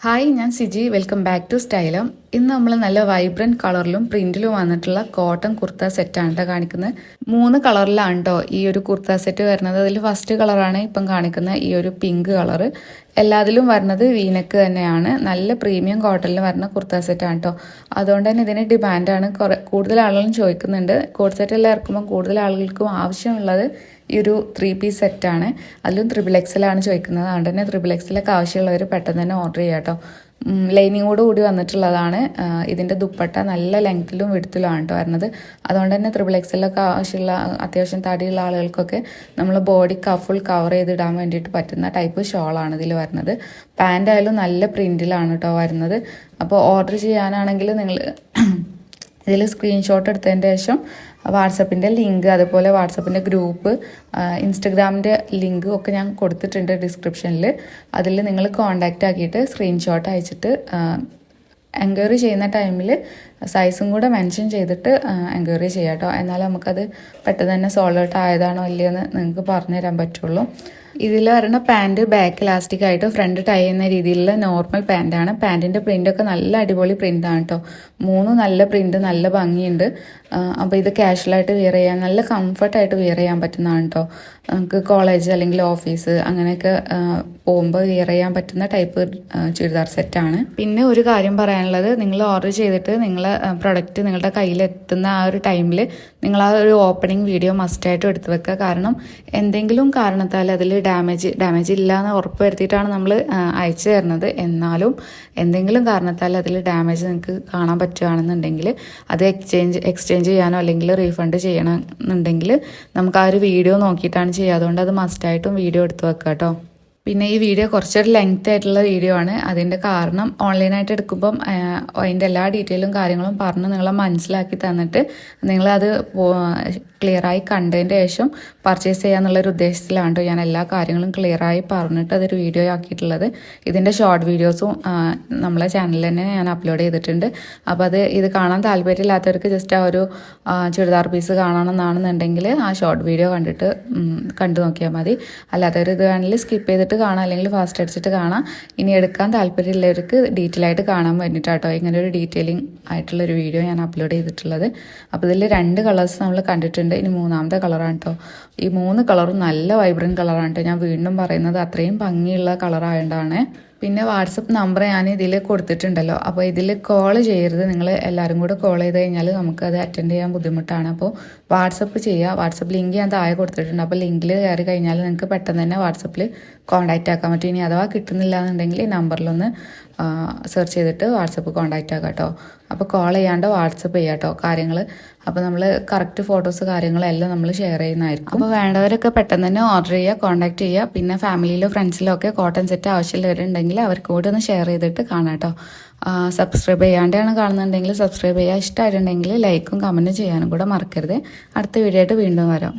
Hi, ഞാൻ Siji. Welcome back to Stylam. ഇന്ന് നമ്മൾ നല്ല വൈബ്രൻറ്റ് കളറിലും പ്രിന്റിലും വന്നിട്ടുള്ള കോട്ടൺ കുർത്ത സെറ്റാണ് കേട്ടോ കാണിക്കുന്നത്. 3 കളറിലാണ് കേട്ടോ ഈ ഒരു കുർത്ത സെറ്റ് വരുന്നത്. അതിൽ ഫസ്റ്റ് കളറാണ് ഇപ്പം കാണിക്കുന്ന ഈ ഒരു പിങ്ക് കളറ്. എല്ലാത്തിലും വരുന്നത് വീനക്ക് തന്നെയാണ്. നല്ല പ്രീമിയം കോട്ടണിൽ വരുന്ന കുർത്ത സെറ്റാണ് കേട്ടോ. അതുകൊണ്ട് തന്നെ ഇതിന് ഡിമാൻഡാണ്. കൂടുതൽ ആളുകളും ചോദിക്കുന്നുണ്ട്. കോട്ട് സെറ്റെല്ലാം ഇറക്കുമ്പോൾ കൂടുതൽ ആളുകൾക്കും ആവശ്യമുള്ളത് ഈ ഒരു 3 പീസ് സെറ്റാണ്. അതിലും XXL ചോദിക്കുന്നത്. അതുകൊണ്ട് തന്നെ XXL ആവശ്യമുള്ളവർ പെട്ടെന്ന് തന്നെ ഓർഡർ ചെയ്യാം കേട്ടോ. ലൈനിങ്ങോട് കൂടി വന്നിട്ടുള്ളതാണ്. ഇതിൻ്റെ ദുപ്പട്ട നല്ല ലെങ്ത്തിലും വിടുത്തിലുമാണ് കേട്ടോ വരുന്നത്. അതുകൊണ്ട് തന്നെ XXL ആവശ്യമുള്ള അത്യാവശ്യം തടിയുള്ള ആളുകൾക്കൊക്കെ നമ്മൾ ബോഡി ഫുൾ കവർ ചെയ്തിടാൻ വേണ്ടിയിട്ട് പറ്റുന്ന ടൈപ്പ് ഷോളാണ് ഇതിൽ വരുന്നത്. പാൻ്റ് ആയാലും നല്ല പ്രിൻറ്റിലാണ് കേട്ടോ വരുന്നത്. അപ്പോൾ ഓർഡർ ചെയ്യാനാണെങ്കിൽ നിങ്ങൾ ഇതിൽ സ്ക്രീൻഷോട്ട് എടുത്തതിൻ്റെ ശേഷം വാട്സപ്പിൻ്റെ ലിങ്ക്, അതുപോലെ വാട്സപ്പിൻ്റെ ഗ്രൂപ്പ്, ഇൻസ്റ്റഗ്രാമിൻ്റെ ലിങ്ക് ഒക്കെ ഞാൻ കൊടുത്തിട്ടുണ്ട് ഡിസ്ക്രിപ്ഷനിൽ. അതിൽ നിങ്ങൾ കോൺടാക്റ്റ് ആക്കിയിട്ട് സ്ക്രീൻഷോട്ട് അയച്ചിട്ട് എൻക്വയറി ചെയ്യുന്ന ടൈമിൽ സൈസും കൂടെ മെൻഷൻ ചെയ്തിട്ട് എൻക്വയറി ചെയ്യാം കേട്ടോ. എന്നാലും നമുക്കത് പെട്ടെന്ന് തന്നെ സോൾഡ് ഔട്ട് ആയതാണോ ഇല്ലയെന്ന് നിങ്ങൾക്ക് പറഞ്ഞു തരാൻ പറ്റുള്ളൂ. ഇതിൽ വരുന്ന പാൻറ് ബാക്ക് ഇലാസ്റ്റിക് ആയിട്ട് ഫ്രണ്ട് ടൈ ചെയ്യുന്ന രീതിയിലുള്ള നോർമൽ പാൻറ്റാണ്. പാൻറ്റിൻ്റെ പ്രിൻ്റൊക്കെ നല്ല അടിപൊളി പ്രിൻ്റാണ് കേട്ടോ. 3 നല്ല പ്രിൻ്റ്, നല്ല ഭംഗിയുണ്ട്. അപ്പോൾ ഇത് കാഷ്വലായിട്ട് വെയർ ചെയ്യാൻ, നല്ല കംഫർട്ടായിട്ട് വെയർ ചെയ്യാൻ പറ്റുന്നതാണ് കേട്ടോ. നമുക്ക് കോളേജ് അല്ലെങ്കിൽ ഓഫീസ് അങ്ങനെയൊക്കെ പോകുമ്പോൾ വെയർ ചെയ്യാൻ പറ്റുന്ന ടൈപ്പ് ചുരിദാർ സെറ്റാണ്. പിന്നെ ഒരു കാര്യം പറയാനുള്ളത്, നിങ്ങൾ ഓർഡർ ചെയ്തിട്ട് നിങ്ങളെ പ്രൊഡക്റ്റ് നിങ്ങളുടെ കയ്യിലെത്തുന്ന ആ ഒരു ടൈമിൽ നിങ്ങൾ ആ ഒരു ഓപ്പണിംഗ് വീഡിയോ മസ്റ്റായിട്ടും എടുത്ത് വെക്കുക. കാരണം എന്തെങ്കിലും കാരണത്താൽ അതിൽ ഡാമേജ് ഇല്ല എന്ന് ഉറപ്പ് വരുത്തിയിട്ടാണ് നമ്മൾ അയച്ചു തരുന്നത്. എന്നാലും എന്തെങ്കിലും കാരണത്താൽ അതിൽ ഡാമേജ് നിങ്ങൾക്ക് കാണാൻ പറ്റുകയാണെന്നുണ്ടെങ്കിൽ അത് എക്സ്ചേഞ്ച് ചെയ്യാനോ അല്ലെങ്കിൽ റീഫണ്ട് ചെയ്യണമെന്നുണ്ടെങ്കിൽ നമുക്ക് ആ ഒരു വീഡിയോ നോക്കിയിട്ടാണ് ചെയ്യുക. അതുകൊണ്ട് അത് മസ്റ്റായിട്ടും വീഡിയോ എടുത്ത് വെക്കുക കേട്ടോ. പിന്നെ ഈ വീഡിയോ കുറച്ചൊരു ലെങ്ത് ആയിട്ടുള്ള വീഡിയോ ആണ്. അതിൻ്റെ കാരണം ഓൺലൈനായിട്ട് എടുക്കുമ്പം അതിൻ്റെ എല്ലാ ഡീറ്റെയിലും കാര്യങ്ങളും പറഞ്ഞ് നിങ്ങളെ മനസ്സിലാക്കി തന്നിട്ട് നിങ്ങളത് ക്ലിയറായി കണ്ടതിൻ്റെ ശേഷം പർച്ചേസ് ചെയ്യാന്നുള്ളൊരു ഉദ്ദേശത്തിലാണ് ഞാൻ എല്ലാ കാര്യങ്ങളും ക്ലിയറായി പറഞ്ഞിട്ട് അതൊരു വീഡിയോ ആക്കിയിട്ടുള്ളത്. ഇതിൻ്റെ ഷോർട്ട് വീഡിയോസും നമ്മളെ ചാനലിൽ തന്നെ ഞാൻ അപ്ലോഡ് ചെയ്തിട്ടുണ്ട്. അപ്പോൾ ഇത് കാണാൻ താല്പര്യമില്ലാത്തവർക്ക് ജസ്റ്റ് ആ ഒരു ചുരിദാർ പീസ് കാണണമെന്നാണെന്നുണ്ടെങ്കിൽ ആ ഷോർട്ട് വീഡിയോ കണ്ടു നോക്കിയാൽ മതി. അല്ലാത്തവർ ഇത് വേണമെങ്കിൽ സ്കിപ്പ് ചെയ്തിട്ട് കാണാം, അല്ലെങ്കിൽ ഫാസ്റ്റ് അടിച്ചിട്ട് കാണാം. ഇനി എടുക്കാൻ താല്പര്യമുള്ളവർക്ക് ഡീറ്റെയിൽ ആയിട്ട് കാണാൻ വേണ്ടിയിട്ടാട്ടോ ഇങ്ങനെ ഒരു ഡീറ്റെയിലിംഗ് ആയിട്ടുള്ളൊരു വീഡിയോ ഞാൻ അപ്ലോഡ് ചെയ്തിട്ടുള്ളത്. അപ്പോൾ ഇതിൽ 2 കളേഴ്സ് നമ്മൾ കണ്ടിട്ടുണ്ട്. ഇനി 3ാമത്തെ കളറാണ് കേട്ടോ. ഈ 3 കളറും നല്ല വൈബ്രൻറ്റ് കളറാണ് കേട്ടോ. ഞാൻ വീണ്ടും പറയുന്നത് അത്രയും ഭംഗിയുള്ള കളറായതുകൊണ്ടാണ്. പിന്നെ വാട്സപ്പ് നമ്പർ ഞാൻ ഇതിൽ കൊടുത്തിട്ടുണ്ടല്ലോ. അപ്പോൾ ഇതിൽ കോൾ ചെയ്യരുത്. നിങ്ങൾ എല്ലാവരും കൂടെ കോൾ ചെയ്ത് കഴിഞ്ഞാൽ നമുക്കത് അറ്റൻഡ് ചെയ്യാൻ ബുദ്ധിമുട്ടാണ്. അപ്പോൾ വാട്സപ്പ് ചെയ്യുക. വാട്സപ്പ് ലിങ്ക് ഞാൻ താഴെ കൊടുത്തിട്ടുണ്ട്. അപ്പോൾ ലിങ്കിൽ കയറി കഴിഞ്ഞാൽ നിങ്ങൾക്ക് പെട്ടെന്ന് തന്നെ വാട്സപ്പിൽ കോൺടാക്റ്റ് ആക്കാൻ പറ്റും. ഇനി അഥവാ കിട്ടുന്നില്ല എന്നുണ്ടെങ്കിൽ ഈ നമ്പറിലൊന്ന് സെർച്ച് ചെയ്തിട്ട് വാട്സപ്പ് കോൺടാക്റ്റ് ആക്കാം കേട്ടോ. അപ്പോൾ കോൾ ചെയ്യാണ്ട് വാട്സപ്പ് ചെയ്യാം കേട്ടോ കാര്യങ്ങൾ. അപ്പോൾ നമ്മൾ കറക്റ്റ് ഫോട്ടോസ് കാര്യങ്ങളെല്ലാം നമ്മൾ ഷെയർ ചെയ്യുന്നതായിരിക്കും. അപ്പോൾ വേണ്ടവരൊക്കെ പെട്ടെന്ന് തന്നെ ഓർഡർ ചെയ്യുക, കോൺടാക്ട് ചെയ്യുക. പിന്നെ ഫാമിലിയിലോ ഫ്രണ്ട്സിലോ ഒക്കെ കോട്ടൺ സെറ്റ് ആവശ്യമുള്ളവരുണ്ടെങ്കിൽ അവർക്ക് കൂടി ഒന്ന് ഷെയർ ചെയ്തിട്ട് കാണാം കേട്ടോ. സബ്സ്ക്രൈബ് ചെയ്യാണ്ടാണ് കാണുന്നുണ്ടെങ്കിൽ സബ്സ്ക്രൈബ് ചെയ്യുക. ഇഷ്ടമായിട്ടുണ്ടെങ്കിൽ ലൈക്കും കമൻറ്റും ചെയ്യാനും കൂടെ മറക്കരുത്. അടുത്ത വീഡിയോ ആയിട്ട് വീണ്ടും വരാം.